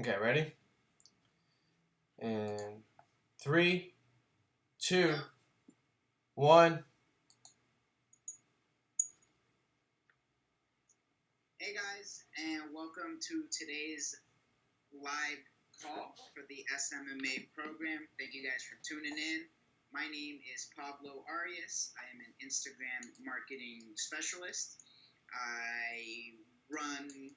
Okay, ready? And 3, 2, 1. Hey guys, and welcome to today's live call for the SMMA program. Thank you guys for tuning in. My name is Pablo Arias. I am an Instagram marketing specialist. I run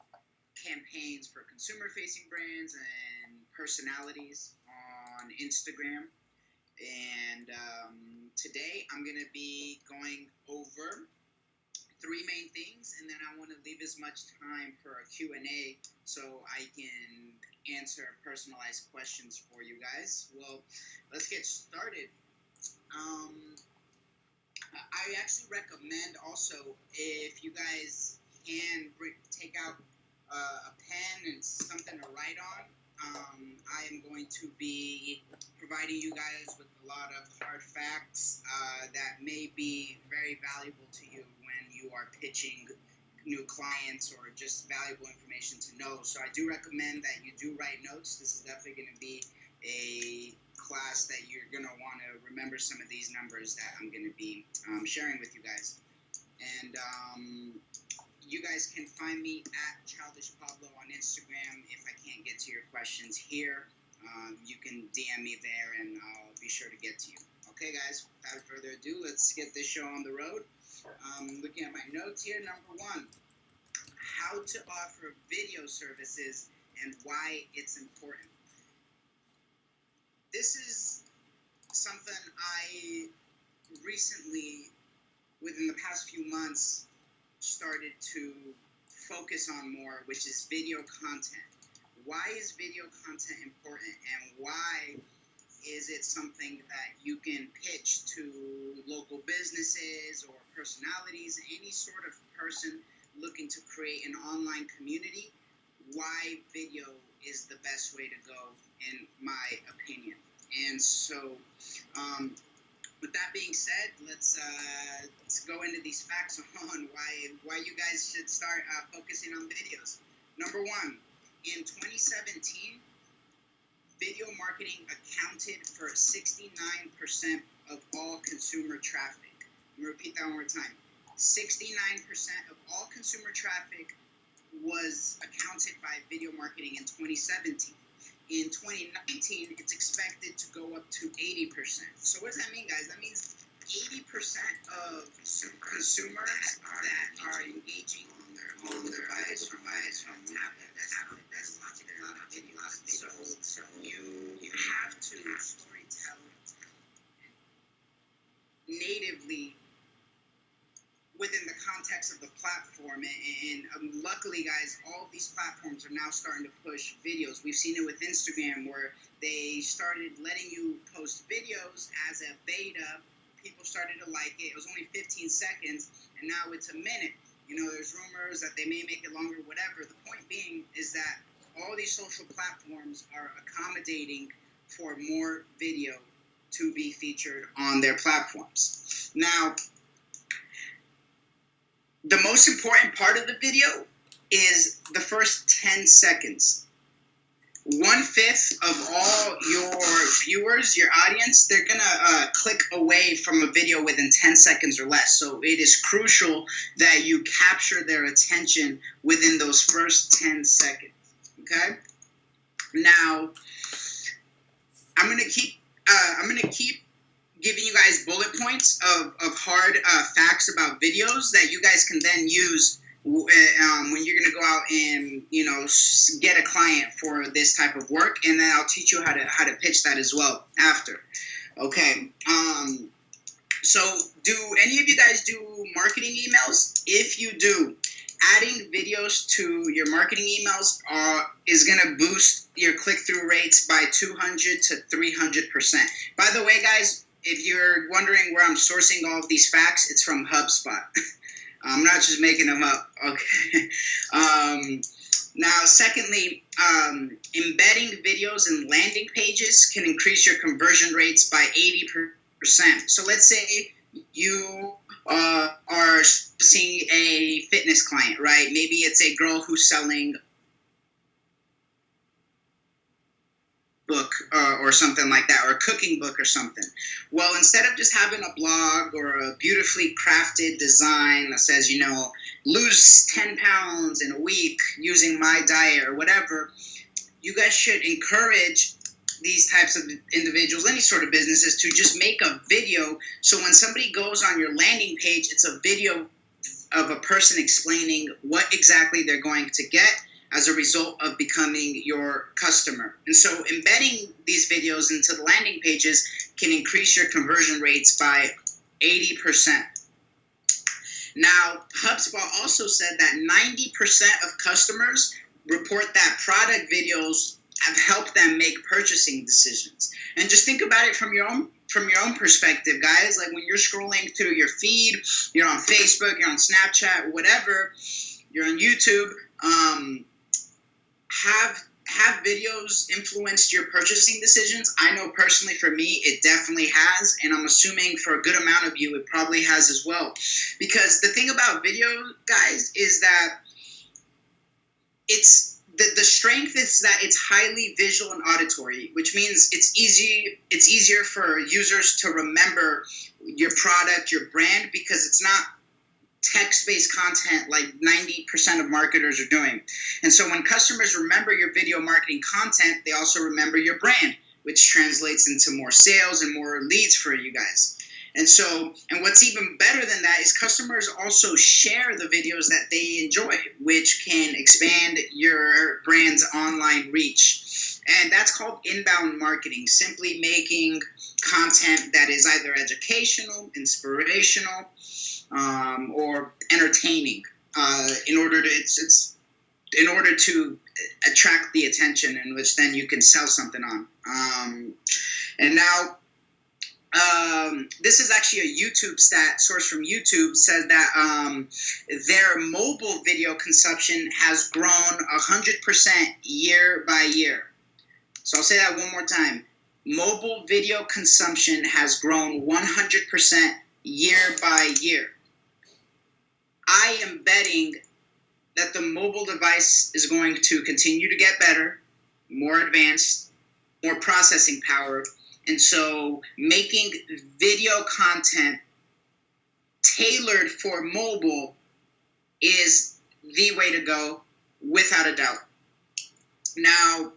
campaigns for consumer-facing brands and personalities on Instagram. And today I'm going to be going over three main things, and then I want to leave as much time for a Q&A so I can answer personalized questions for you guys. Well, let's get started. I actually recommend also, if you guys can take out a pen and something to write on, I am going to be providing you guys with a lot of hard facts that may be very valuable to you when you are pitching new clients or just valuable information to know. So I do recommend that you do write notes. This is definitely going to be a class that you're going to want to remember some of these numbers that I'm going to be sharing with you guys. And you guys can find me at Childish Pablo on Instagram. If I can't get to your questions here, you can DM me there and I'll be sure to get to you. Okay, guys, without further ado, let's get this show on the road. Looking at my notes here, number 1, how to offer video services and why it's important. This is something I recently, within the past few months, started to focus on more, which is video content. Why is video content important, and why is it something that you can pitch to local businesses or personalities, any sort of person looking to create an online community? Why video is the best way to go, in my opinion. And so, with that being said, let's go into these facts on why you guys should start focusing on videos. Number 1, in 2017, video marketing accounted for 69% of all consumer traffic. I'm going to repeat that one more time. 69% of all consumer traffic was accounted by video marketing in 2017. In 2019, it's expected to go up to 80%. So what does that mean, guys? That means 80% of consumers that are engaging on their mobile device from tablet that's watching a lot of videos. So you have to storytell natively within the context of the platform, and luckily, guys, all of these platforms are now starting to push videos. We've seen it with Instagram, where they started letting you post videos as a beta. People started to like it. It was only 15 seconds, and now it's a minute. There's rumors that they may make it longer, whatever. The point being is that all these social platforms are accommodating for more video to be featured on their platforms. Now, the most important part of the video is the first 10 seconds. 1/5 of all your viewers, your audience, they're going to click away from a video within 10 seconds or less. So it is crucial that you capture their attention within those first 10 seconds. Okay? Now, I'm going to keep giving you guys bullet points of hard facts about videos that you guys can then use when you're going to go out and get a client for this type of work, and then I'll teach you how to pitch that as well after. Okay. So do any of you guys do marketing emails? If you do, adding videos to your marketing emails is going to boost your click-through rates by 200 to 300%. By the way, guys, if you're wondering where I'm sourcing all of these facts, it's from HubSpot. I'm not just making them up. Okay. Now, secondly, embedding videos in landing pages can increase your conversion rates by 80%. So let's say you are seeing a fitness client, right? Maybe it's a girl who's selling or something like that, or a cooking book or something. Well, instead of just having a blog or a beautifully crafted design that says, lose 10 pounds in a week using my diet or whatever, you guys should encourage these types of individuals, any sort of businesses, to just make a video. So when somebody goes on your landing page, it's a video of a person explaining what exactly they're going to get as a result of becoming your customer. And so embedding these videos into the landing pages can increase your conversion rates by 80%. Now, HubSpot also said that 90% of customers report that product videos have helped them make purchasing decisions. And just think about it from your own perspective, guys. Like when you're scrolling through your feed, you're on Facebook, you're on Snapchat, whatever, you're on YouTube, have videos influenced your purchasing decisions? I know personally for me, it definitely has, and I'm assuming for a good amount of you, it probably has as well. Because the thing about video, guys, is that it's the strength is that it's highly visual and auditory, which means it's easier for users to remember your product, your brand, because it's not text-based content like 90% of marketers are doing. And so when customers remember your video marketing content, they also remember your brand, which translates into more sales and more leads for you guys. And what's even better than that is customers also share the videos that they enjoy, which can expand your brand's online reach. And that's called inbound marketing, simply making content that is either educational, inspirational, or entertaining, in order to attract the attention, in which then you can sell something on. And now, this is actually a YouTube stat source from YouTube, says that their mobile video consumption has grown 100% year by year. So I'll say that one more time. Mobile video consumption has grown 100% year by year. I am betting that the mobile device is going to continue to get better, more advanced, more processing power. And so making video content tailored for mobile is the way to go, without a doubt. Now,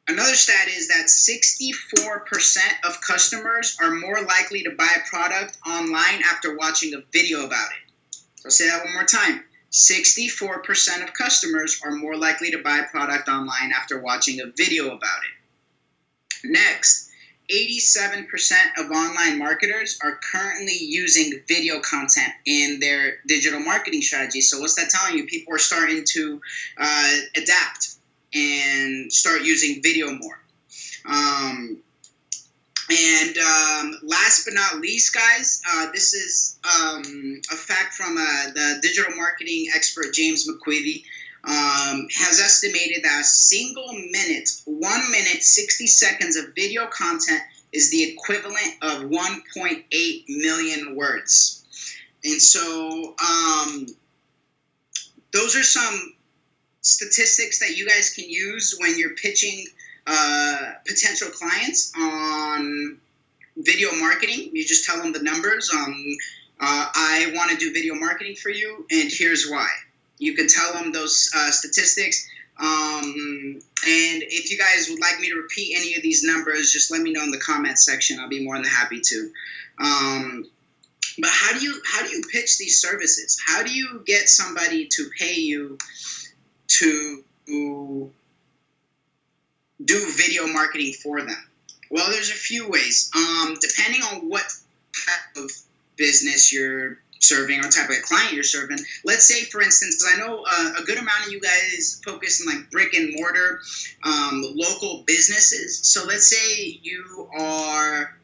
another stat is that 64% of customers are more likely to buy a product online after watching a video about it. So I'll say that one more time. 64% of customers are more likely to buy a product online after watching a video about it. Next, 87% of online marketers are currently using video content in their digital marketing strategy. So what's that telling you? People are starting to adapt and start using video more. Last but not least, guys, this is a fact from the digital marketing expert James McQuivey. Has estimated that a single minute, 1 minute, 60 seconds of video content is the equivalent of 1.8 million words. And so those are some statistics that you guys can use when you're pitching potential clients on video marketing. You just tell them the numbers. I want to do video marketing for you, and here's why. You can tell them those statistics. And if you guys would like me to repeat any of these numbers, just let me know in the comments section. I'll be more than happy to. But how do you pitch these services? How do you get somebody to pay you to do video marketing for them? Well, there's a few ways. Depending on what type of business you're serving or type of client you're serving. Let's say, for instance, because I know a good amount of you guys focus on like brick and mortar local businesses. So let's say you are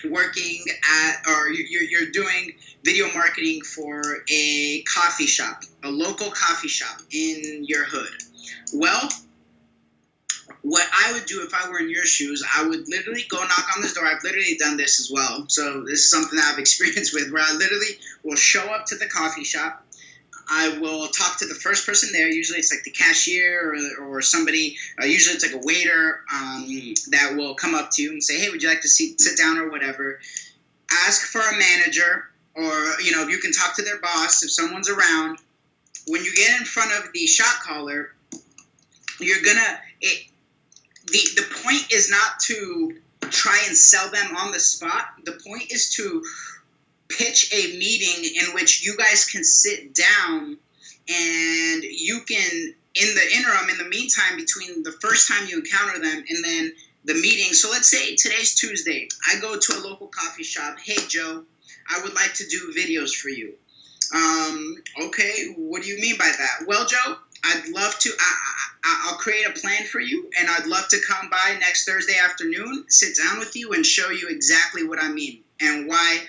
working at, or you're doing video marketing for a coffee shop, a local coffee shop in your hood. Well, what I would do if I were in your shoes, I would literally go knock on this door. I've literally done this as well. So this is something that I've experienced with, where I literally will show up to the coffee shop. I will talk to the first person there. Usually it's like the cashier or somebody. Usually it's like a waiter that will come up to you and say, hey, would you like to sit down or whatever. Ask for a manager, or, if you can talk to their boss if someone's around. When you get in front of the shot caller, you're going to... The point is not to try and sell them on the spot. The point is to pitch a meeting in which you guys can sit down and you can, in the interim, in the meantime, between the first time you encounter them and then the meeting. So let's say today's Tuesday. I go to a local coffee shop. Hey, Joe, I would like to do videos for you. Okay, what do you mean by that? Well, Joe, I'd love to, I'll create a plan for you, and I'd love to come by next Thursday afternoon, sit down with you, and show you exactly what I mean and why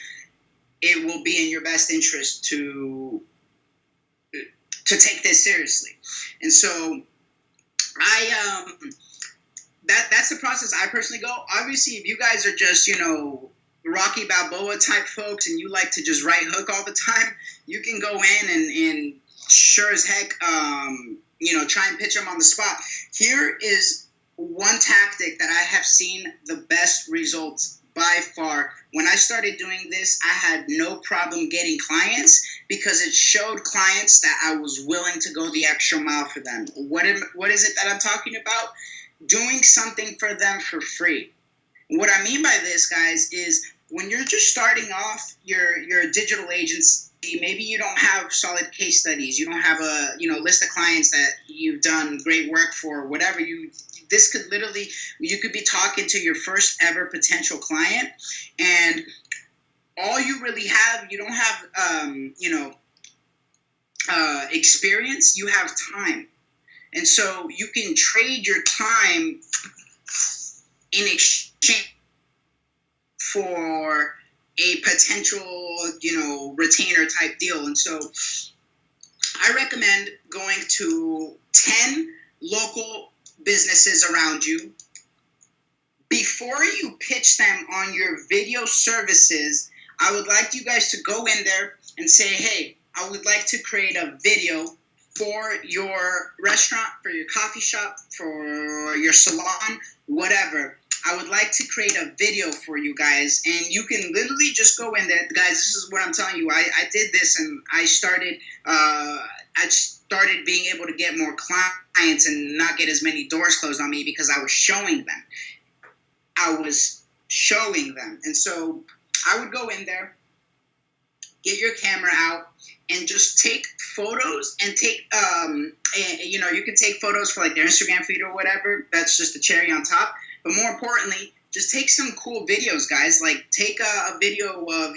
it will be in your best interest to take this seriously. And so that's the process I personally go. Obviously, if you guys are just, Rocky Balboa type folks and you like to just right hook all the time, you can go in and sure as heck, try and pitch them on the spot. Here is one tactic that I have seen the best results by far. When I started doing this, I had no problem getting clients because it showed clients that I was willing to go the extra mile for them. What is it that I'm talking about? Doing something for them for free. What I mean by this, guys, is when you're just starting off your digital agency, maybe you don't have solid case studies, you don't have a list of clients that you've done great work for, whatever. This could literally, you could be talking to your first ever potential client, and all you really have, you don't have experience, you have time. And so you can trade your time in exchange for a potential, retainer type deal. And so I recommend going to 10 local businesses around you. Before you pitch them on your video services, I would like you guys to go in there and say, hey, I would like to create a video for your restaurant, for your coffee shop, for your salon, whatever. I would like to create a video for you guys, and you can literally just go in there. Guys, this is what I'm telling you. I did this, and I started being able to get more clients and not get as many doors closed on me because I was showing them. And so I would go in there, get your camera out, and just take photos and take, you can take photos for like their Instagram feed or whatever. That's just the cherry on top. But more importantly, just take some cool videos, guys. Like take a video of,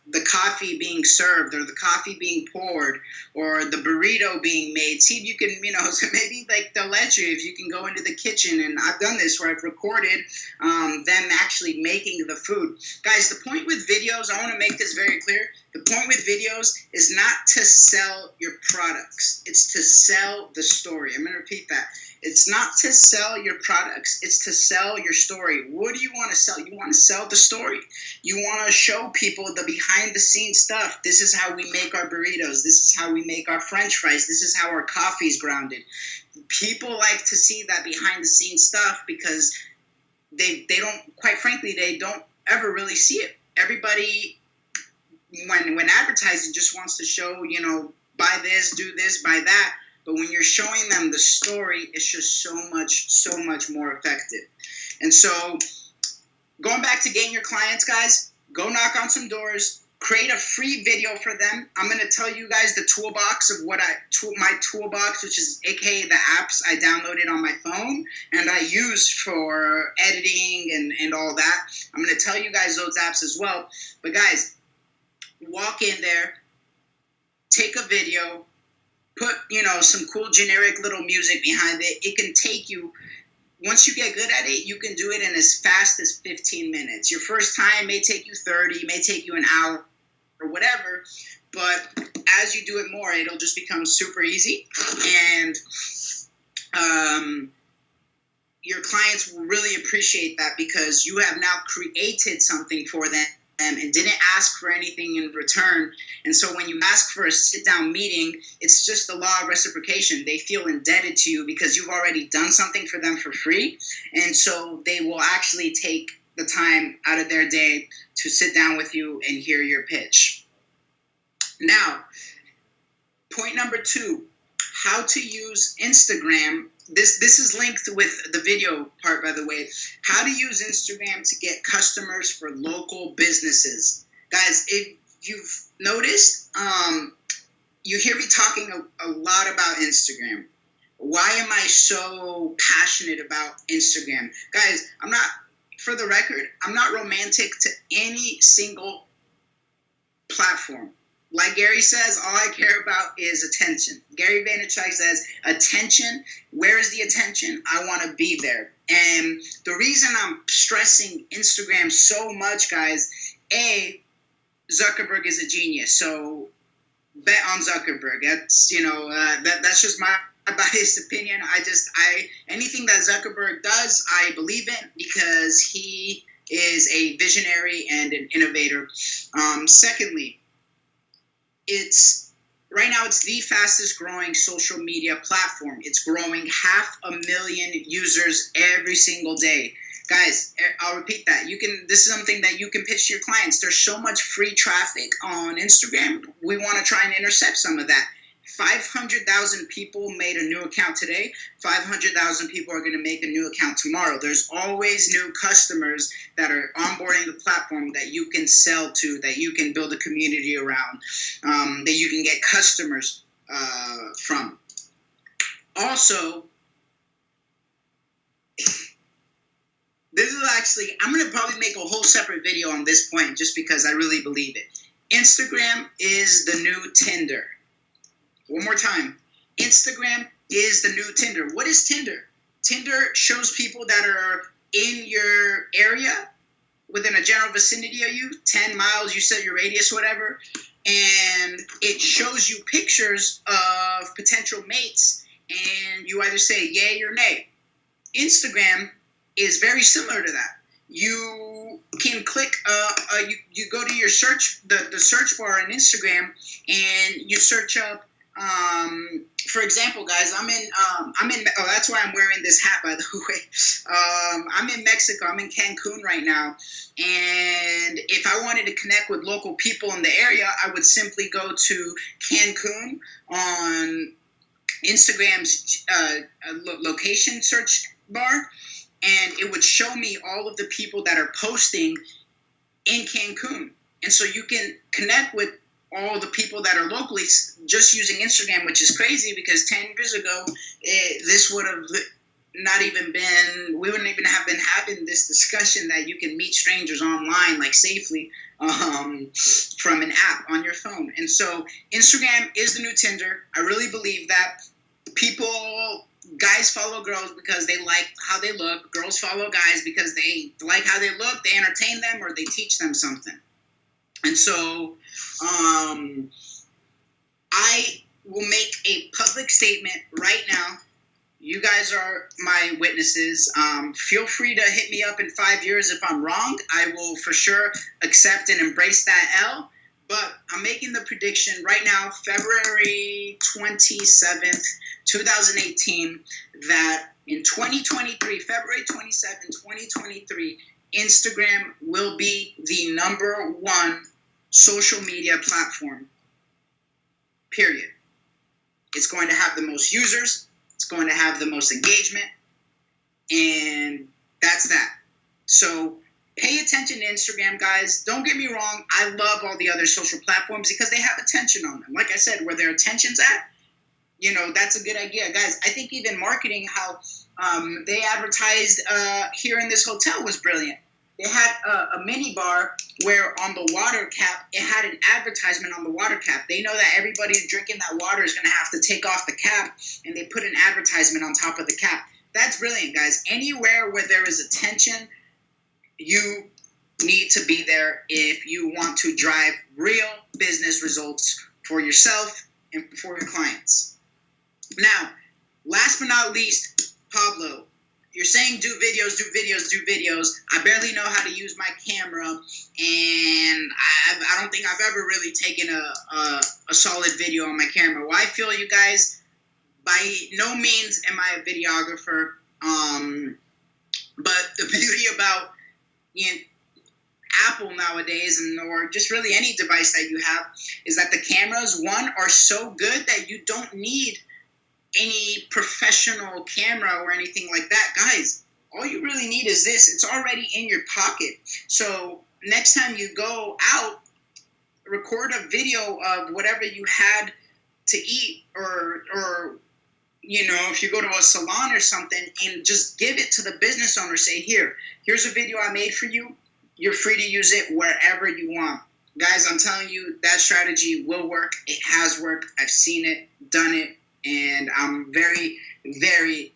the coffee being served or the coffee being poured or the burrito being made. See if you can, so maybe like they'll let you if you can go into the kitchen. And I've done this where I've recorded them actually making the food. Guys, the point with videos, I want to make this very clear. The point with videos is not to sell your products. It's to sell the story. I'm going to repeat that. It's not to sell your products. It's to sell your story. What do you want to sell? You want to sell the story. You want to show people the behind-the-scenes stuff. This is how we make our burritos. This is how we make our French fries. This is how our coffee's grounded. People like to see that behind-the-scenes stuff because they don't, quite frankly, they don't ever really see it. Everybody, when advertising, just wants to show, buy this, do this, buy that. But when you're showing them the story, it's just so much more effective. And so going back to getting your clients, guys, go knock on some doors, create a free video for them. I'm going to tell you guys the toolbox of my toolbox, which is AKA the apps I downloaded on my phone and I use for editing and all that. I'm going to tell you guys those apps as well. But guys, walk in there, take a video, put, some cool generic little music behind it. It can take you, once you get good at it, you can do it in as fast as 15 minutes. Your first time may take you 30, may take you an hour or whatever, but as you do it more, it'll just become super easy. And your clients will really appreciate that because you have now created something for them and didn't ask for anything in return. And so when you ask for a sit-down meeting, it's just the law of reciprocation. They feel indebted to you because you've already done something for them for free. And so they will actually take the time out of their day to sit down with you and hear your pitch. Now, point number 2, how to use Instagram. This is linked with the video part, by the way. How to use Instagram to get customers for local businesses. Guys, if you've noticed, you hear me talking a lot about Instagram. Why am I so passionate about Instagram? Guys, for the record, I'm not romantic to any single platform. Like Gary says, all I care about is attention. Gary Vaynerchuk says, attention, where is the attention? I want to be there. And the reason I'm stressing Instagram so much, guys, Zuckerberg is a genius. So bet on Zuckerberg. That's, that's just my biased opinion. Anything that Zuckerberg does, I believe in because he is a visionary and an innovator. Secondly, right now it's the fastest growing social media platform. It's growing 500,000 users every single day. Guys, I'll repeat that. This is something that you can pitch to your clients. There's so much free traffic on Instagram. We want to try and intercept some of that. 500,000 people made a new account today. 500,000 people are going to make a new account tomorrow. There's always new customers that are onboarding the platform that you can sell to, that you can build a community around, that you can get customers from. Also, I'm going to probably make a whole separate video on this point just because I really believe it. Instagram is the new Tinder. One more time. Instagram is the new Tinder. What is Tinder? Tinder shows people that are in your area, within a general vicinity of you, 10 miles, you set your radius, whatever, and it shows you pictures of potential mates, and you either say yay or nay. Instagram is very similar to that. You can click, you go to your search, the search bar on Instagram, and you search up, for example, guys, that's why I'm wearing this hat, by the way. I'm in Mexico. I'm in Cancun right now. And if I wanted to connect with local people in the area, I would simply go to Cancun on Instagram's location search bar, and it would show me all of the people that are posting in Cancun. And so you can connect with all the people that are locally just using Instagram, which is crazy because 10 years ago, this would have not even been, we wouldn't even have been having this discussion that you can meet strangers online, like safely, from an app on your phone. And so Instagram is the new Tinder. I really believe that. Guys follow girls because they like how they look. Girls follow guys because they like how they look, they entertain them, or they teach them something. And so I will make a public statement right now. You guys are my witnesses. Feel free to hit me up in 5 years if I'm wrong. I will for sure accept and embrace that L. But I'm making the prediction right now, February 27th, 2018, that in 2023, February 27th, 2023, Instagram will be the number one social media platform, period. It's going to have the most users. It's going to have the most engagement. And that's that. So pay attention to Instagram, guys. Don't get me wrong. I love all the other social platforms because they have attention on them. Like I said, where their attention's at, that's a good idea. Guys, I think even marketing, how they advertised here in this hotel was brilliant. They had a mini bar where on the water cap, it had an advertisement on the water cap. They know that everybody drinking that water is going to have to take off the cap, and they put an advertisement on top of the cap. That's brilliant, guys. Anywhere where there is attention, you need to be there if you want to drive real business results for yourself and for your clients. Now, last but not least, Pablo, you're saying do videos. I barely know how to use my camera, and I don't think I've ever really taken a solid video on my camera. Well, I feel you guys. By no means am I a videographer, but the beauty about Apple nowadays, or just really any device that you have, is that the cameras, one, are so good that you don't need any professional camera or anything like that. Guys, all you really need is this. It's already in your pocket. So next time you go out, record a video of whatever you had to eat, or if you go to a salon or something, and just give it to the business owner. Say, here's a video I made for you. You're free to use it wherever you want. Guys, I'm telling you, that strategy will work. It has worked. I've seen it, done it, and I'm very, very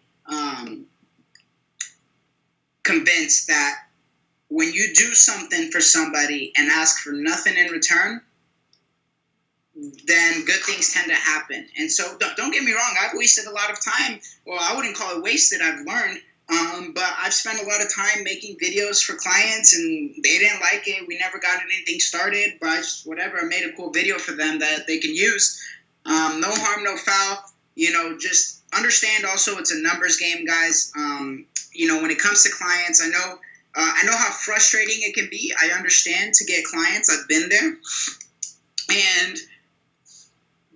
convinced that when you do something for somebody and ask for nothing in return, then good things tend to happen. And so don't get me wrong, I've wasted a lot of time. Well, I wouldn't call it wasted, I've learned. But I've spent a lot of time making videos for clients, and they didn't like it. We never got anything started, but I made a cool video for them that they can use. No harm, no foul. Just understand also it's a numbers game, guys. When it comes to clients, I know how frustrating it can be. I understand to get clients. I've been there. And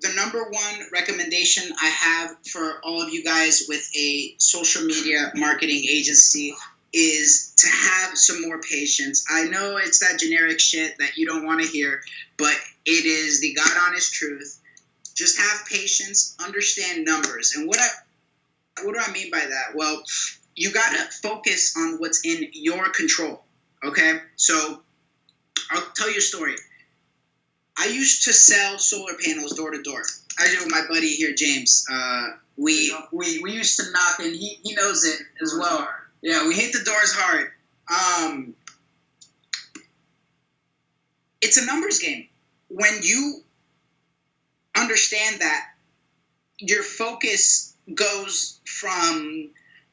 the number one recommendation I have for all of you guys with a social media marketing agency is to have some more patience. I know it's that generic shit that you don't want to hear, but it is the God honest truth. Just have patience, understand numbers. And what do I mean by that? Well, you got to focus on what's in your control, okay? So I'll tell you a story. I used to sell solar panels door to door. I did with my buddy here, James. We used to knock, and he knows it as well. Yeah, we hit the doors hard. It's a numbers game. When you understand that, your focus goes from,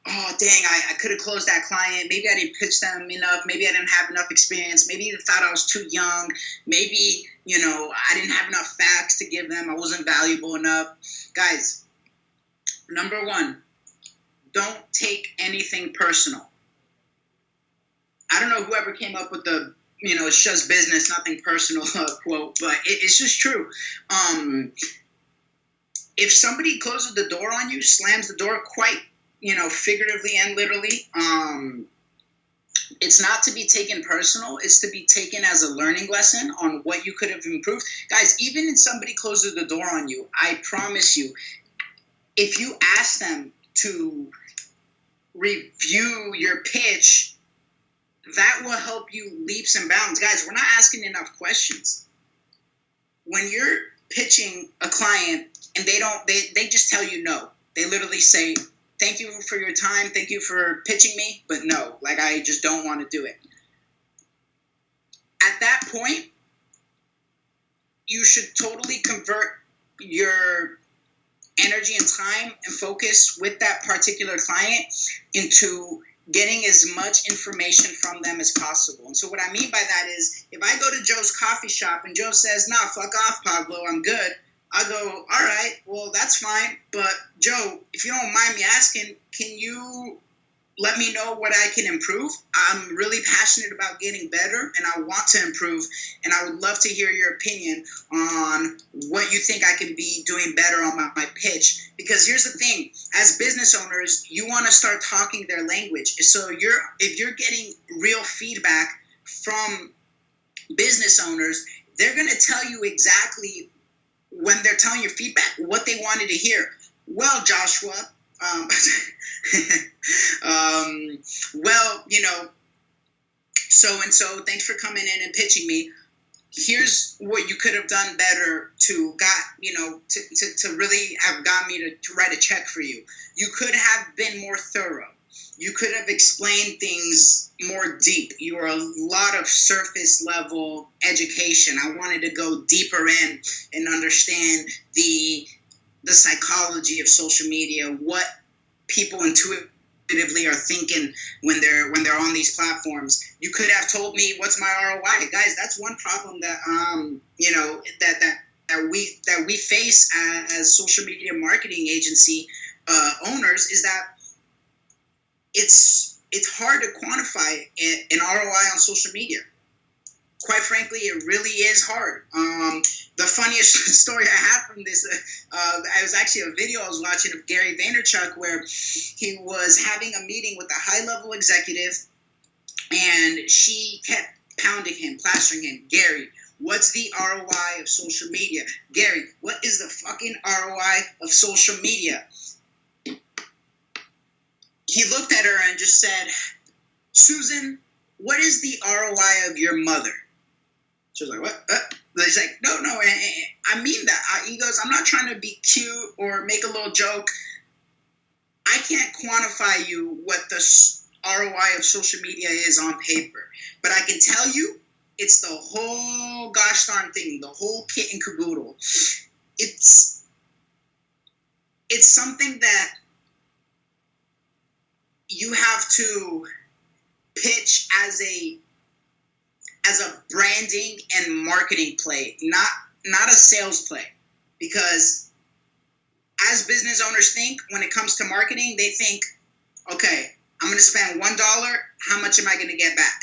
oh, dang, I could have closed that client. Maybe I didn't pitch them enough. Maybe I didn't have enough experience. Maybe they thought I was too young. Maybe, I didn't have enough facts to give them. I wasn't valuable enough. Guys, number one, don't take anything personal. I don't know whoever came up with the, it's just business, nothing personal quote, but it's just true. If somebody closes the door on you, slams the door quite, figuratively and literally, it's not to be taken personal. It's to be taken as a learning lesson on what you could have improved. Guys, even if somebody closes the door on you, I promise you, if you ask them to review your pitch, that will help you leaps and bounds. Guys, we're not asking enough questions. When you're pitching a client and they just tell you no, they literally say, thank you for your time. Thank you for pitching me. But no, I just don't want to do it. At that point, you should totally convert your energy and time and focus with that particular client into getting as much information from them as possible. And so what I mean by that is, if I go to Joe's coffee shop and Joe says, nah, fuck off, Pablo, I'm good. I go, all right, well, that's fine. But, Joe, if you don't mind me asking, can you let me know what I can improve? I'm really passionate about getting better, and I want to improve, and I would love to hear your opinion on what you think I can be doing better on my pitch. Because here's the thing. As business owners, you want to start talking their language. So if you're getting real feedback from business owners, they're going to tell you exactly, when they're telling you feedback, what they wanted to hear. Well, Joshua, so-and-so, thanks for coming in and pitching me. Here's what you could have done better to really have got me to write a check for you. You could have been more thorough. You could have explained things more deep. You were a lot of surface level education. I wanted to go deeper in and understand the psychology of social media, what people intuitively are thinking when they're on these platforms. You could have told me what's my ROI, guys. That's one problem that that we face as social media marketing agency owners, is that it's hard to quantify an ROI on social media. Quite frankly, it really is hard. The funniest story I have from this, I was actually a video I was watching of Gary Vaynerchuk, where he was having a meeting with a high-level executive, and she kept pounding him, plastering him. Gary, what's the ROI of social media? Gary, what is the fucking ROI of social media? He looked at her and just said, Susan, what is the ROI of your mother? She was like, what? He's like, no, I mean that. He goes, I'm not trying to be cute or make a little joke. I can't quantify you what the ROI of social media is on paper, but I can tell you it's the whole gosh darn thing, the whole kit and caboodle. It's something that you have to pitch as a branding and marketing play, not a sales play. Because as business owners think, when it comes to marketing, they think, okay, I'm going to spend $1. How much am I going to get back?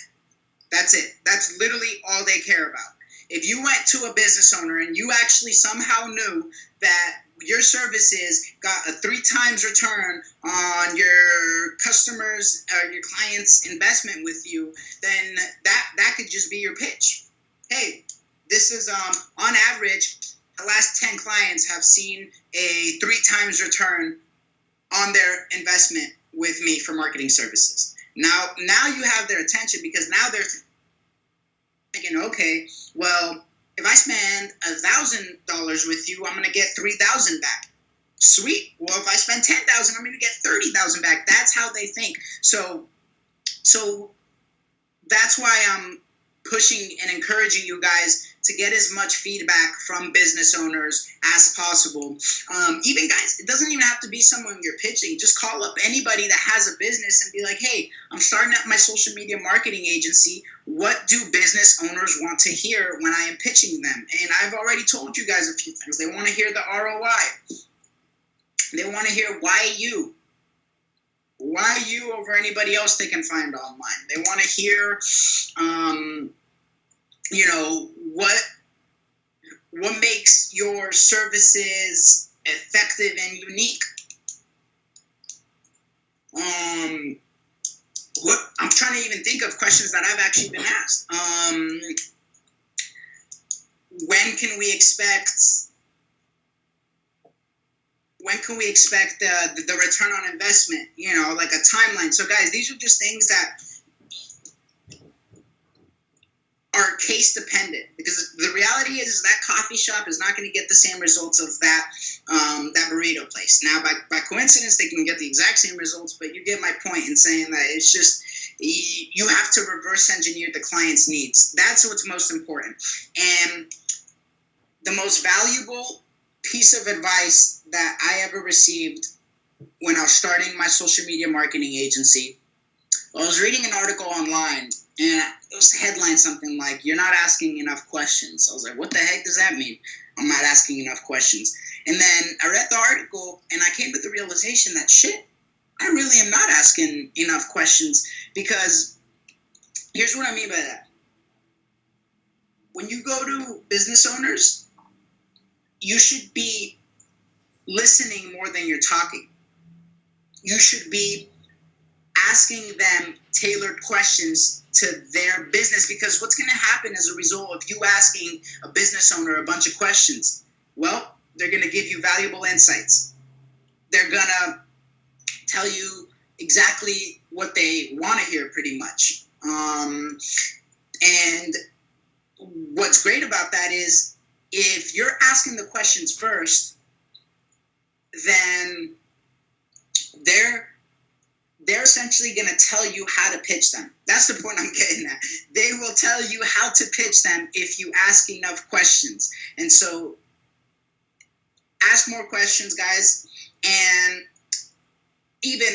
That's it. That's literally all they care about. If you went to a business owner and you actually somehow knew that your services got a 3 times return on your customers or your client's investment with you, then that could just be your pitch. Hey, this is on average, the last 10 clients have seen a 3 times return on their investment with me for marketing services. Now you have their attention, because now they're thinking, okay, well, if I spend $1,000 with you, I'm going to get $3,000 back. Sweet. Well, if I spend $10,000, I'm going to get $30,000 back. That's how they think. So that's why I'm pushing and encouraging you guys to get as much feedback from business owners as possible. Even guys, it doesn't even have to be someone you're pitching. Just call up anybody that has a business and be like, hey, I'm starting up my social media marketing agency. What do business owners want to hear when I am pitching them? And I've already told you guys a few things. They want to hear the ROI. They want to hear why you. Why you over anybody else they can find online. They want to hear, what makes your services effective and unique. What I'm trying to even think of questions that I've actually been asked. When can we expect the return on investment? Like a timeline. So guys, these are just things that are case dependent, because the reality is that coffee shop is not going to get the same results of that burrito place. Now, by coincidence, they can get the exact same results, but you get my point in saying that it's just, you have to reverse engineer the client's needs. That's what's most important. And the most valuable piece of advice that I ever received when I was starting my social media marketing agency, I was reading an article online, and it was headline something like, you're not asking enough questions. I was like, what the heck does that mean? I'm not asking enough questions. And then I read the article, and I came to the realization that, shit, I really am not asking enough questions, because here's what I mean by that. When you go to business owners, you should be listening more than you're talking. You should be asking them tailored questions to their business, because what's going to happen as a result of you asking a business owner a bunch of questions? Well, they're going to give you valuable insights. They're going to tell you exactly what they want to hear, pretty much. And what's great about that is, if you're asking the questions first, then they're essentially going to tell you how to pitch them. That's the point I'm getting at. They will tell you how to pitch them if you ask enough questions. And so ask more questions, guys. And even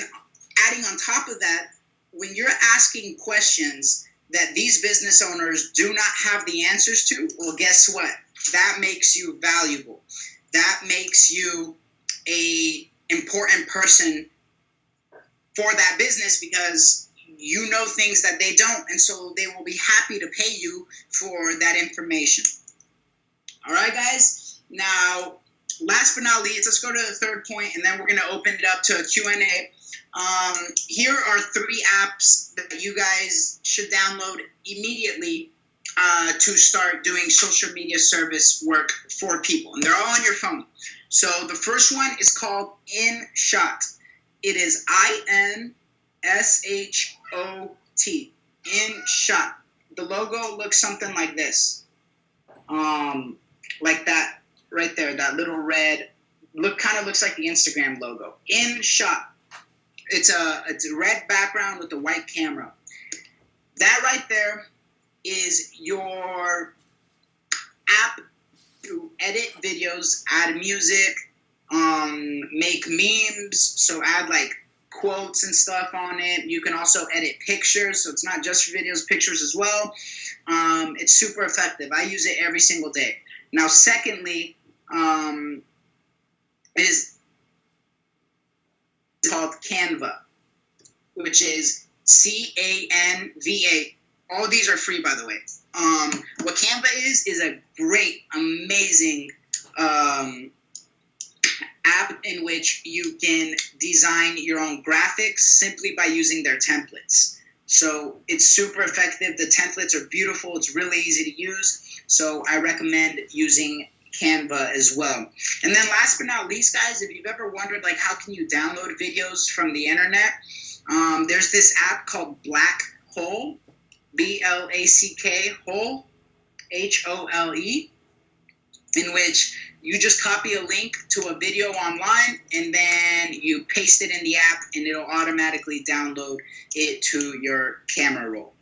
adding on top top of that, when you're asking questions that these business owners do not have the answers to, well, guess what? That makes you valuable. That makes you a important person for that business because you know things that they don't, and so they will be happy to pay you for that information. All right, guys? Now, last but not least, let's go to the third point, and then we're going to open it up to a Q&A. Here are 3 apps that you guys should download immediately to start doing social media service work for people. And they're all on your phone. So the first one is called InShot. It is InShot. InShot. The logo looks something like this. Like that right there, that little red kind of looks like the Instagram logo. InShot. It's a red background with a white camera. That right there is your app to edit videos, add music, make memes, so add like quotes and stuff on it. You can also edit pictures, so it's not just videos, pictures as well. It's super effective. I use it every single day. Now, secondly, is called Canva, which is Canva. All these are free, by the way. What Canva is a great, amazing app in which you can design your own graphics simply by using their templates. So it's super effective. The templates are beautiful. It's really easy to use. So I recommend using Canva as well. And then last but not least, guys, if you've ever wondered, like, how can you download videos from the internet? There's this app called Black Hole, B-L-A-C-K, Hole, H-O-L-E, in which you just copy a link to a video online and then you paste it in the app and it'll automatically download it to your camera roll.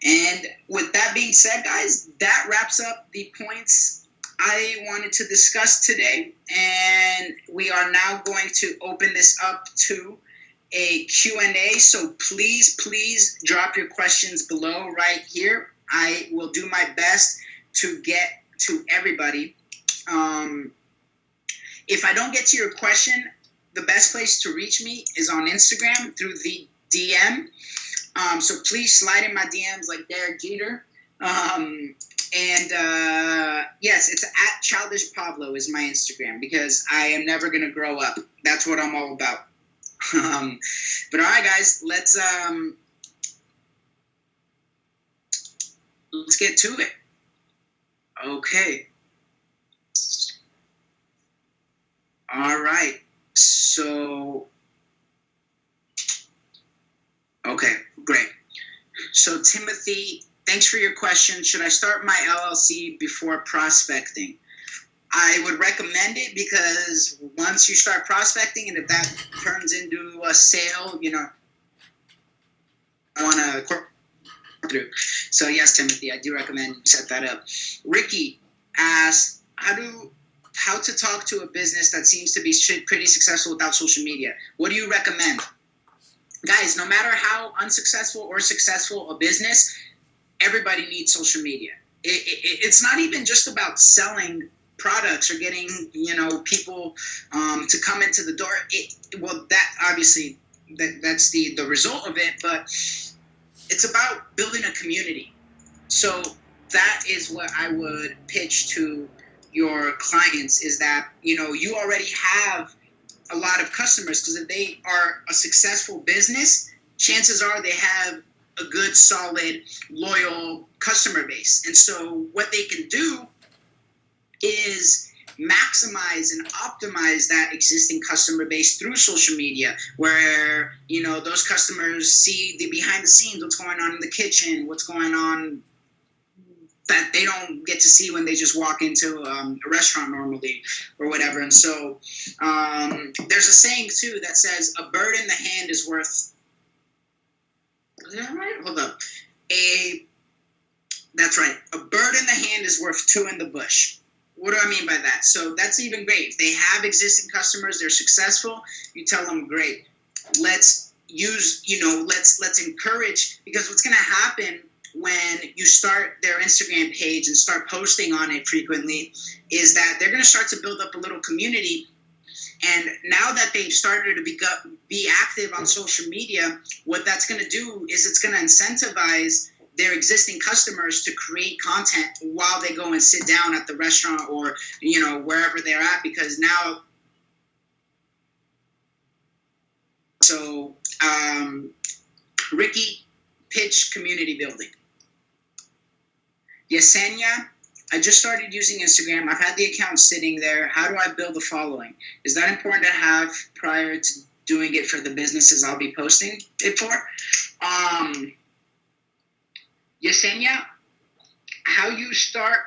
And with that being said, guys, that wraps up the points I wanted to discuss today. And we are now going to open this up to a Q&A. So please drop your questions below right here. I will do my best to get to everybody. If I don't get to your question, the best place to reach me is on Instagram through the DM. So please slide in my DMs like Derek Jeter. Yes, it's at Childish Pablo is my Instagram because I am never going to grow up. That's what I'm all about. But all right, guys, let's get to it. Okay. All right. So, okay, great. So, Timothy, thanks for your question. Should I start my LLC before prospecting? I would recommend it because once you start prospecting and if that turns into a sale, you know, I want to through. So yes, Timothy, I do recommend you set that up. Ricky asked, how to talk to a business that seems to be pretty successful without social media. What do you recommend? Guys, no matter how unsuccessful or successful a business, everybody needs social media. It's not even just about selling products or getting, you know, people to come into the door. Well, that obviously that's the result of it, but it's about building a community. So that is what I would pitch to your clients is that, you know, you already have a lot of customers because if they are a successful business, chances are they have a good, solid, loyal customer base. And so what they can do is maximize and optimize that existing customer base through social media where, you know, those customers see the behind the scenes, what's going on in the kitchen, what's going on that they don't get to see when they just walk into a restaurant normally or whatever. And so there's a saying too that says a bird in the hand is worth, is that right? Hold up. That's right. A bird in the hand is worth two in the bush. What do I mean by that? So that's even great. If they have existing customers, they're successful, you tell them, great, let's use, let's encourage, because what's going to happen when you start their Instagram page and start posting on it frequently is that they're going to start to build up a little community. And now that they've started to be active on social media, what that's going to do is it's going to incentivize their existing customers to create content while they go and sit down at the restaurant or, wherever they're at, because now. So, Ricky, pitch community building. Yesenia, I just started using Instagram. I've had the account sitting there. How do I build a following? Is that important to have prior to doing it for the businesses I'll be posting it for? Yesenia, how you start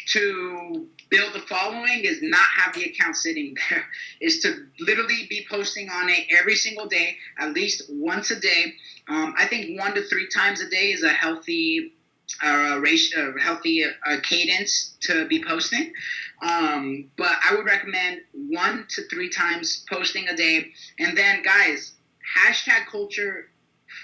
to build a following is not have the account sitting there. Is to literally be posting on it every single day, at least once a day. I think 1 to 3 times a day is a healthy cadence to be posting. But I would recommend 1 to 3 times posting a day. And then, guys, hashtag culture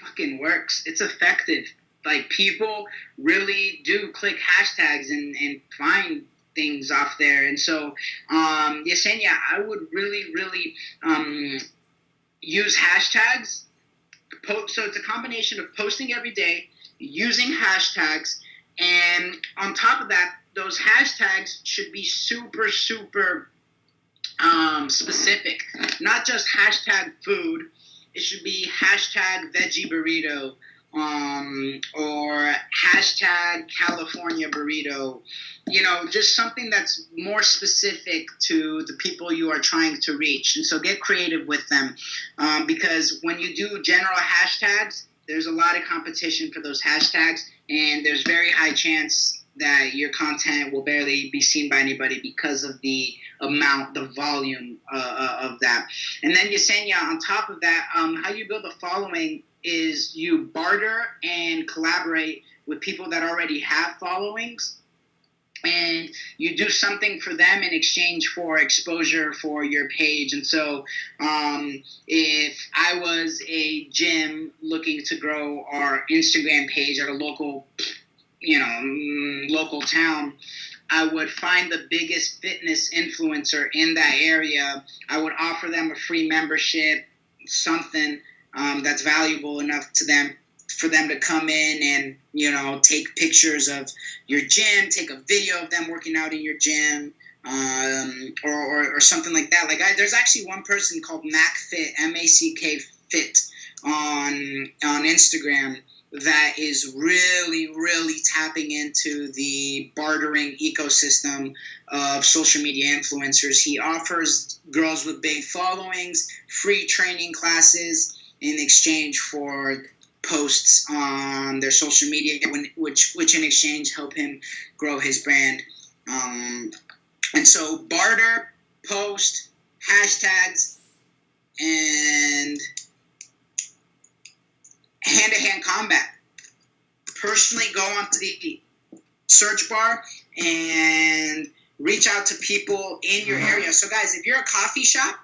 fucking works. It's effective. Like, people really do click hashtags and find things off there. And so, Yesenia, I would really, really use hashtags. So it's a combination of posting every day, using hashtags, and on top of that, those hashtags should be super, super specific. Not just hashtag food. It should be hashtag veggie burrito, or hashtag California burrito. Just something that's more specific to the people you are trying to reach. And so get creative with them, because when you do general hashtags, there's a lot of competition for those hashtags, and there's very high chance that your content will barely be seen by anybody because of the volume of that. And then Yesenia, on top of that, how you build a following is you barter and collaborate with people that already have followings, and you do something for them in exchange for exposure for your page. And so if I was a gym looking to grow our Instagram page at a local town, I would find the biggest fitness influencer in that area. I would offer them a free membership, something that's valuable enough to them for them to come in and, take pictures of your gym, take a video of them working out in your gym, or something like that. Like, there's actually one person called MacFit, M-A-C-K Fit, on Instagram that is really, really tapping into the bartering ecosystem of social media influencers. He offers girls with big followings free training classes in exchange for posts on their social media, which in exchange help him grow his brand. And so barter, post, hashtags, and hand-to-hand combat. Personally, go onto the search bar and reach out to people in your area. So, guys, if you're a coffee shop,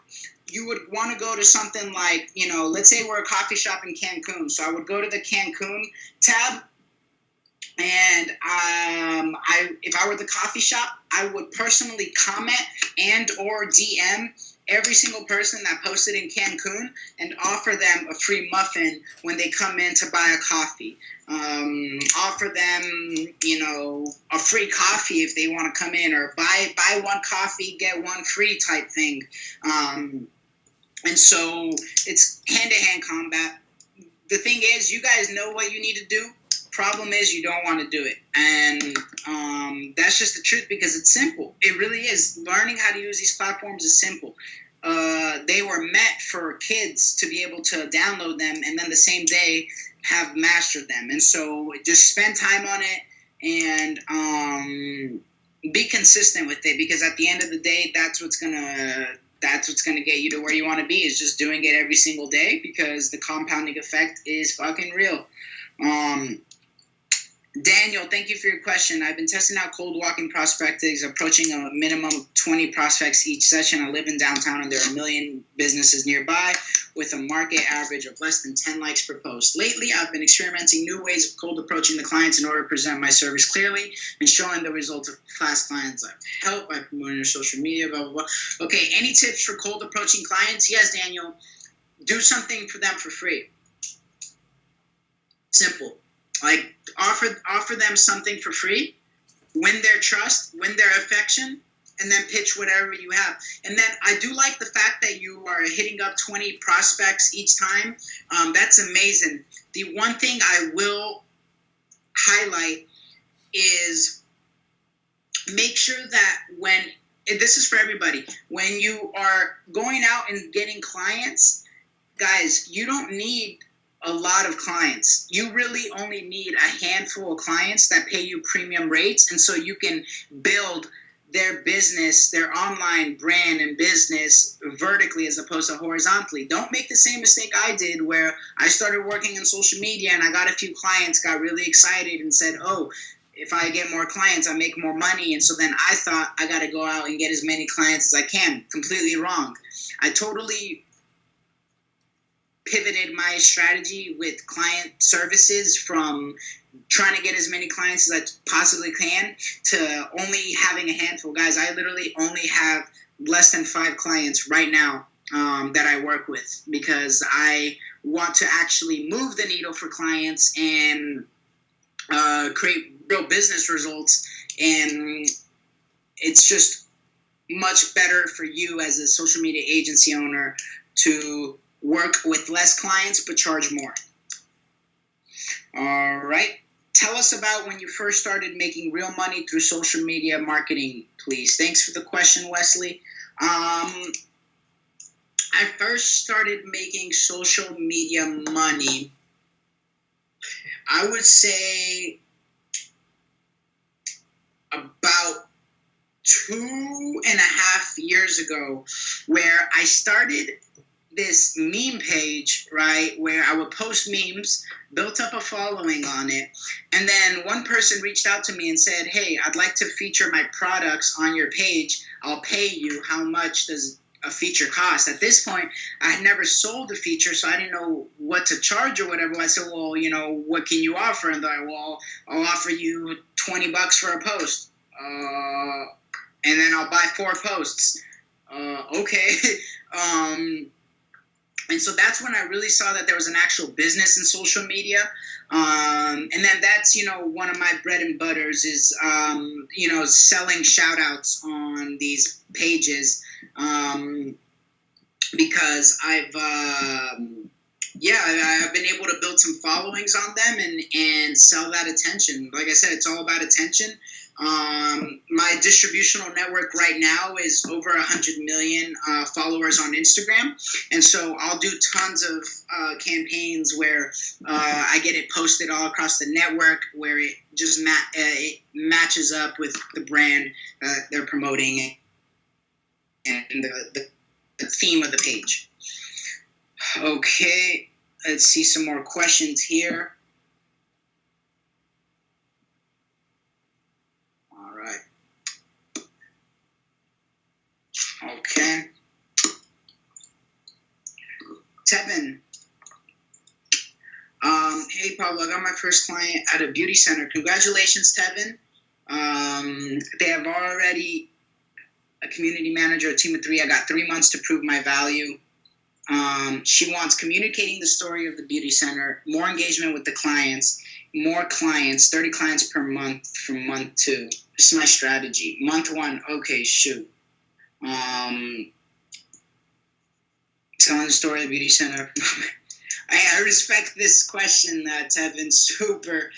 you would want to go to something like, let's say we're a coffee shop in Cancun. So I would go to the Cancun tab, and if I were the coffee shop, I would personally comment and or DM every single person that posted in Cancun and offer them a free muffin when they come in to buy a coffee. Offer them, a free coffee if they want to come in, or buy one coffee, get one free type thing. And so it's hand-to-hand combat. The thing is, you guys know what you need to do. Problem is, you don't want to do it. And that's just the truth, because it's simple. It really is. Learning how to use these platforms is simple. They were meant for kids to be able to download them and then the same day have mastered them. And so just spend time on it and be consistent with it, because at the end of the day, that's what's gonna get you to where you want to be, is just doing it every single day, because the compounding effect is fucking real. Daniel, thank you for your question. I've been testing out cold walking prospecting, approaching a minimum of 20 prospects each session. I live in downtown and there are a million businesses nearby with a market average of less than 10 likes per post. Lately, I've been experimenting new ways of cold approaching the clients in order to present my service clearly and showing the results of past clients I've helped by promoting their social media, blah, blah, blah. Okay, any tips for cold approaching clients? Yes, Daniel. Do something for them for free. Simple. Like, offer them something for free, win their trust, win their affection, and then pitch whatever you have. And then I do like the fact that you are hitting up 20 prospects each time. That's amazing. The one thing I will highlight is make sure that and this is for everybody, when you are going out and getting clients, guys, you don't need a lot of clients. You really only need a handful of clients that pay you premium rates, and so you can build their business, their online brand and business vertically as opposed to horizontally. Don't make the same mistake I did where I started working on social media and I got a few clients, got really excited and said, oh, if I get more clients, I make more money. And so then I thought I got to go out and get as many clients as I can. Completely wrong. I totally pivoted my strategy with client services from trying to get as many clients as I possibly can to only having a handful. Guys, I literally only have less than 5 clients right now that I work with because I want to actually move the needle for clients and create real business results. And it's just much better for you as a social media agency owner to work with less clients but charge more. All right. Tell us about when you first started making real money through social media marketing, please. Thanks for the question, Wesley. I first started making social media money, I would say about 2.5 years ago, where I started this meme page, right, where I would post memes, built up a following on it, and then one person reached out to me and said, hey, I'd like to feature my products on your page. I'll pay you. How much does a feature cost? At this point, I had never sold a feature, so I didn't know what to charge or whatever. I said, well, what can you offer? And they're like, well, I'll offer you $20 for a post. And then I'll buy 4 posts. Okay. And so that's when I really saw that there was an actual business in social media. And then that's, one of my bread and butters is, selling shout outs on these pages. Because I've been able to build some followings on them and sell that attention. Like I said, it's all about attention. My distributional network right now is over 100 million followers on Instagram. And so I'll do tons of campaigns where I get it posted all across the network where it just it matches up with the brand they're promoting and the theme of the page. Okay, let's see some more questions here. All right. Okay. Tevin. Hey, Pablo, I got my first client at a beauty center. Congratulations, Tevin. They have already a community manager, a team of 3. I got 3 months to prove my value. She wants communicating the story of the beauty center, more engagement with the clients, more clients, 30 clients per month from month 2. This is my strategy. Month 1, okay, shoot. Telling the story of the beauty center. I respect this question, Tevin. Super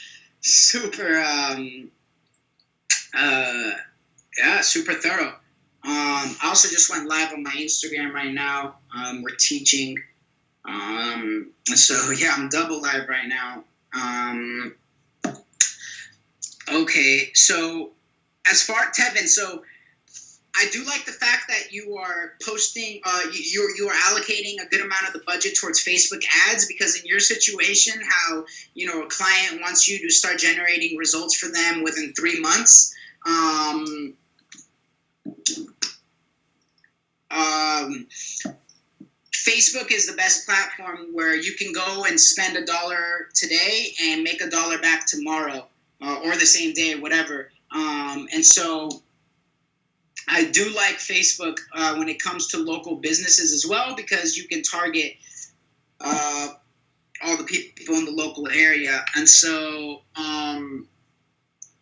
thorough. I also just went live on my Instagram right now. We're teaching. So, yeah, I'm double live right now. Okay, so as far, Tevin, so I do like the fact that you are posting, you are allocating a good amount of the budget towards Facebook ads, because in your situation, how, a client wants you to start generating results for them within 3 months. Facebook is the best platform where you can go and spend $1 today and make $1 back tomorrow, or the same day, whatever. And so I do like Facebook when it comes to local businesses as well, because you can target all the people in the local area. And so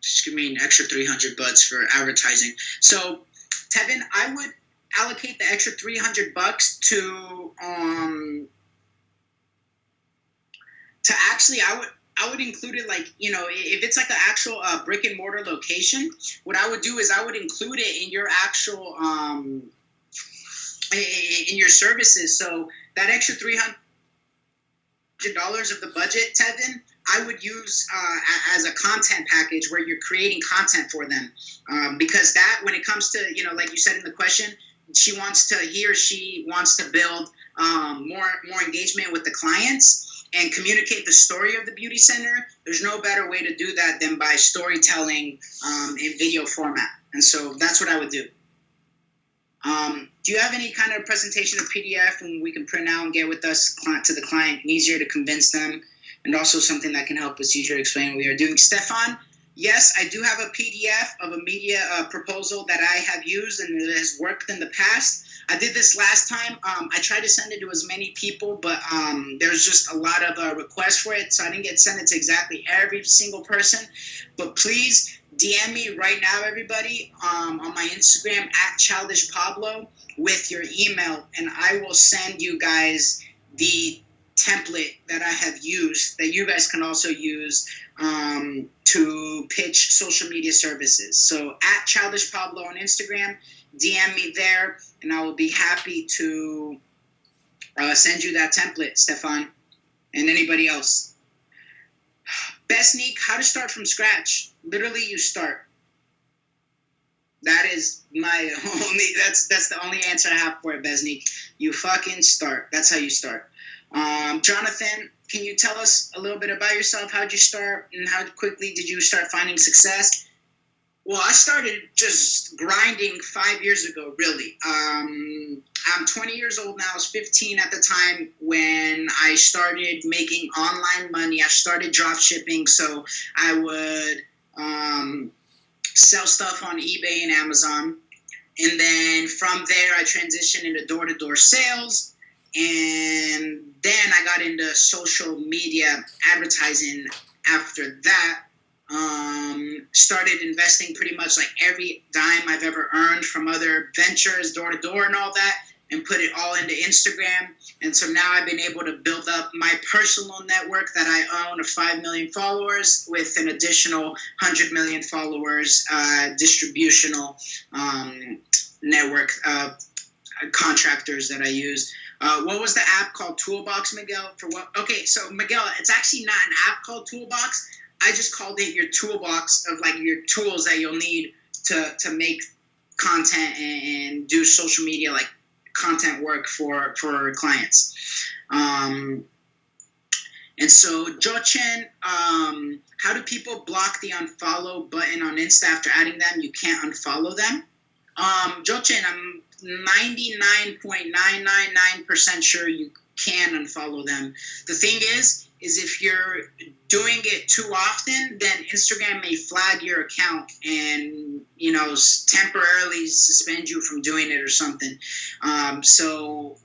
just give me an extra $300 for advertising. So, Tevin, I would allocate the extra $300 to actually, I would include it, like, if it's like an actual brick and mortar location, what I would do is I would include it in your actual in your services. So that extra $300 of the budget, Tevin, I would use as a content package where you're creating content for them, because that, when it comes to, like you said in the question, he or she wants to build more engagement with the clients and communicate the story of the beauty center. There's no better way to do that than by storytelling in video format. And so that's what I would do. Do you have any kind of presentation or PDF and we can print out and get with us to the client, easier to convince them, and also something that can help us easier to explain what we are doing? Stefan, yes, I do have a PDF of a media proposal that I have used and it has worked in the past. I did this last time. I tried to send it to as many people, but there's just a lot of requests for it, so I didn't get sent it to exactly every single person. But please DM me right now, everybody, on my Instagram @ChildishPablo with your email, and I will send you guys the template that I have used that you guys can also use to pitch social media services. So @ChildishPablo on Instagram, DM me there, and I will be happy to send you that template, Stefan, and anybody else. Besnik, how to start from scratch. Literally, you start. That is my only, that's the only answer I have for it, Besnik. You fucking start. That's how you start. Jonathan, can you tell us a little bit about yourself? How'd you start, and how quickly did you start finding success? Well, I started just grinding 5 years ago, really. I'm 20 years old now. I was 15 at the time when I started making online money. I started drop shipping, so I would sell stuff on eBay and Amazon. And then from there, I transitioned into door-to-door sales. And then I got into social media advertising after that. Started investing pretty much like every dime I've ever earned from other ventures, door-to-door and all that, and put it all into Instagram. And so now I've been able to build up my personal network that I own of 5 million followers with an additional 100 million followers distributional network contractors that I use. What was the app called? Toolbox, Miguel? For what? Okay, so Miguel, it's actually not an app called Toolbox. I just called it your toolbox of like your tools that you'll need to make content and do social media like content work for clients. And so Jochen, how do people block the unfollow button on Insta after adding them? You can't unfollow them. Jochen, I'm 99.999% sure you can unfollow them. The thing is if you're doing it too often, then Instagram may flag your account and, temporarily suspend you from doing it or something. So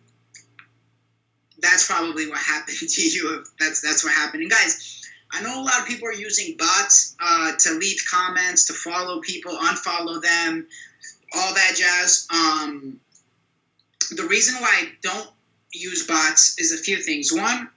that's probably what happened to you. That's what happened. And guys, I know a lot of people are using bots to leave comments, to follow people, unfollow them, all that jazz. The reason why I don't use bots is a few things. One,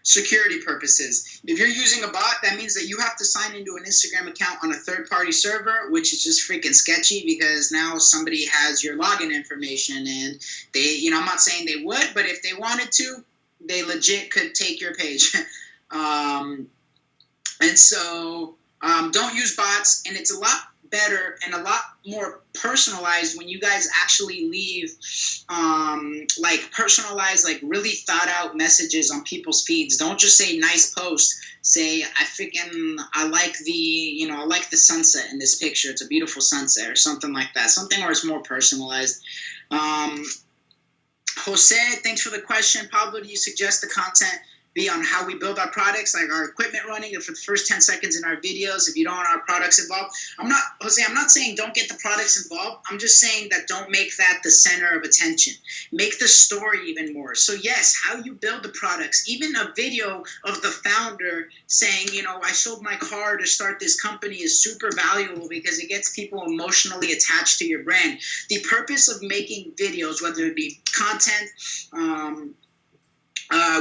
security purposes. If you're using a bot, that means that you have to sign into an Instagram account on a third-party server, which is just freaking sketchy because now somebody has your login information, and they, I'm not saying they would, but if they wanted to, they legit could take your page. And so don't use bots, and it's a lot better and a lot more personalized when you guys actually leave like personalized, like really thought out messages on people's feeds. Don't just say nice post. Say I like the sunset in this picture. It's a beautiful sunset or something like that. Something where it's more personalized. Jose, thanks for the question. Pablo, do you suggest the content be on how we build our products, like our equipment running, or for the first 10 seconds in our videos if you don't want our products involved? I'm not saying don't get the products involved. I'm just saying that don't make that the center of attention. Make the story even more. So yes, how you build the products, even a video of the founder saying, I sold my car to start this company is super valuable because it gets people emotionally attached to your brand. The purpose of making videos, whether it be content,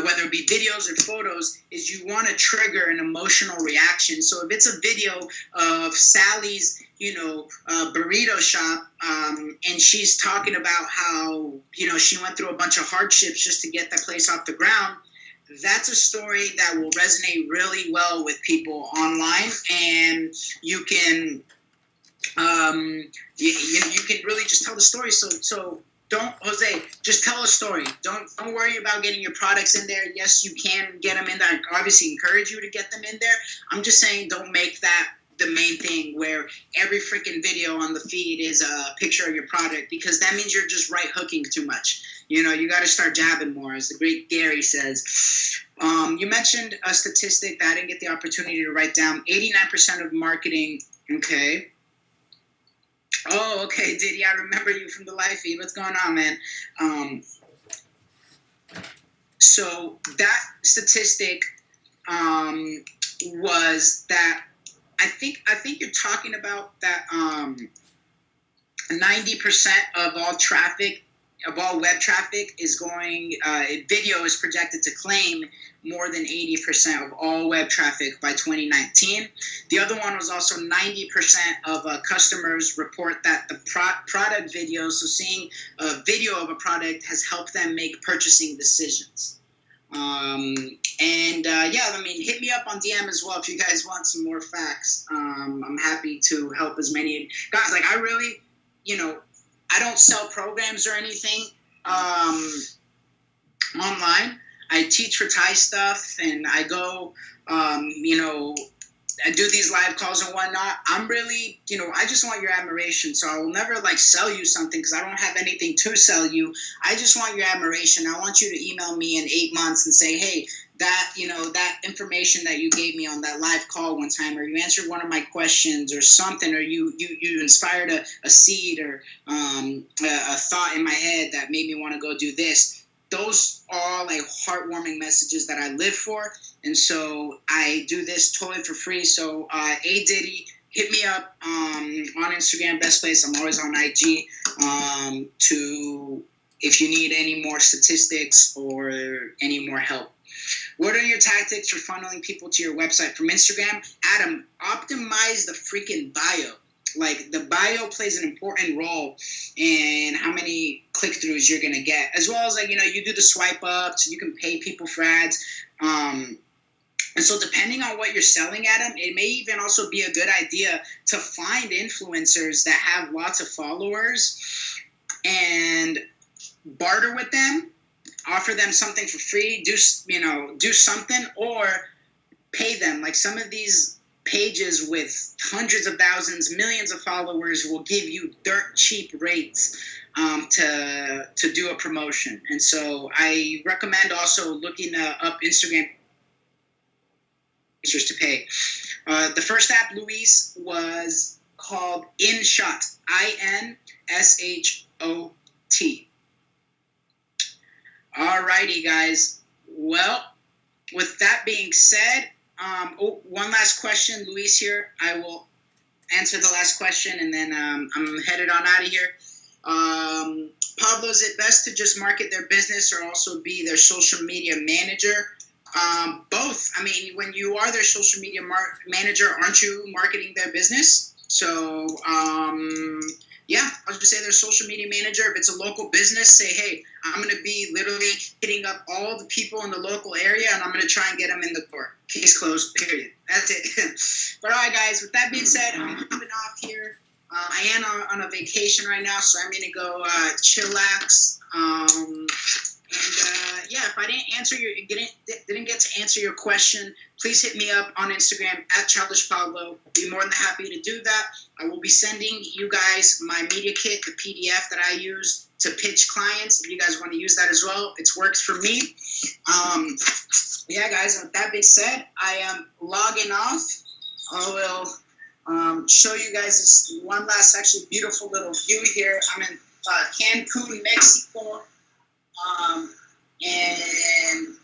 whether it be videos or photos, is you want to trigger an emotional reaction. So if it's a video of Sally's, burrito shop, and she's talking about how, she went through a bunch of hardships just to get that place off the ground, that's a story that will resonate really well with people online, and you can, you can really just tell the story. So don't, Jose, just tell a story. Don't worry about getting your products in there. Yes, you can get them in there. I obviously encourage you to get them in there. I'm just saying don't make that the main thing where every freaking video on the feed is a picture of your product, because that means you're just right hooking too much. You got to start jabbing more, as the great Gary says. You mentioned a statistic that I didn't get the opportunity to write down. 89% of marketing, okay. Oh, okay, Diddy, I remember you from the live feed. What's going on, man? So that statistic was that I think you're talking about that 90% of all traffic, of all web traffic, is going. Video is projected to claim more than 80% of all web traffic by 2019. The other one was also 90% of customers report that the product videos, so seeing a video of a product, has helped them make purchasing decisions. Hit me up on DM as well if you guys want some more facts. I'm happy to help as many guys. Like, I really, I don't sell programs or anything online. I teach for Thai stuff, and I go, I do these live calls and whatnot. I'm really, I just want your admiration. So I will never sell you something, because I don't have anything to sell you. I just want your admiration. I want you to email me in 8 months and say, hey, that, that information that you gave me on that live call one time, or you answered one of my questions or something, or you inspired a seed or a thought in my head that made me want to go do this. Those are all heartwarming messages that I live for. And so I do this totally for free. So, Diddy, hit me up on Instagram, best place. I'm always on IG if you need any more statistics or any more help. What are your tactics for funneling people to your website from Instagram? Adam, optimize the freaking bio. The bio plays an important role in how many click-throughs you're going to get, as well as, you do the swipe up, so you can pay people for ads. And so depending on what you're selling, Adam, it may even also be a good idea to find influencers that have lots of followers and barter with them, offer them something for free, do something, or pay them. Some of these pages with hundreds of thousands, millions of followers will give you dirt cheap rates to do a promotion. And so I recommend also looking up Instagram to pay. The first app, Luis, was called InShot, InShot. Alrighty, guys. Well, with that being said, one last question, Luis here. I will answer the last question, and then I'm headed on out of here. Pablo, is it best to just market their business or also be their social media manager? Both. I mean, when you are their social media manager, aren't you marketing their business? So, yeah, I was going to say their social media manager. If it's a local business, say, hey, I'm going to be literally hitting up all the people in the local area, and I'm going to try and get them in the door. Case closed, period. That's it. But all right, guys, with that being said, I'm hopping off here. I am on a vacation right now, so I'm going to go chillax. Yeah, if I didn't get to answer your question, please hit me up on Instagram at Childish Pablo. Be more than happy to do that. I will be sending you guys my media kit, the PDF that I use to pitch clients. If you guys want to use that as well, it works for me. Yeah, guys. With that being said, I am logging off. I will show you guys this one last, actually beautiful little view here. I'm in Cancun, Mexico. And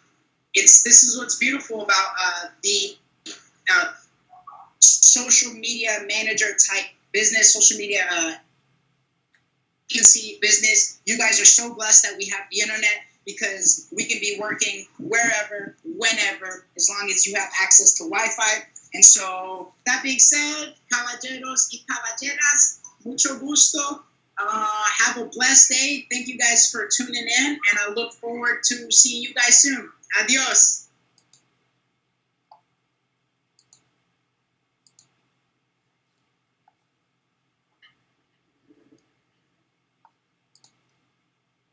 this is what's beautiful about the social media manager type business, social media agency business. You guys are so blessed that we have the internet, because we can be working wherever, whenever, as long as you have access to Wi-Fi. And so, that being said, caballeros y caballeras, mucho gusto. Have a blessed day. Thank you guys for tuning in, and I look forward to seeing you guys soon. Adios.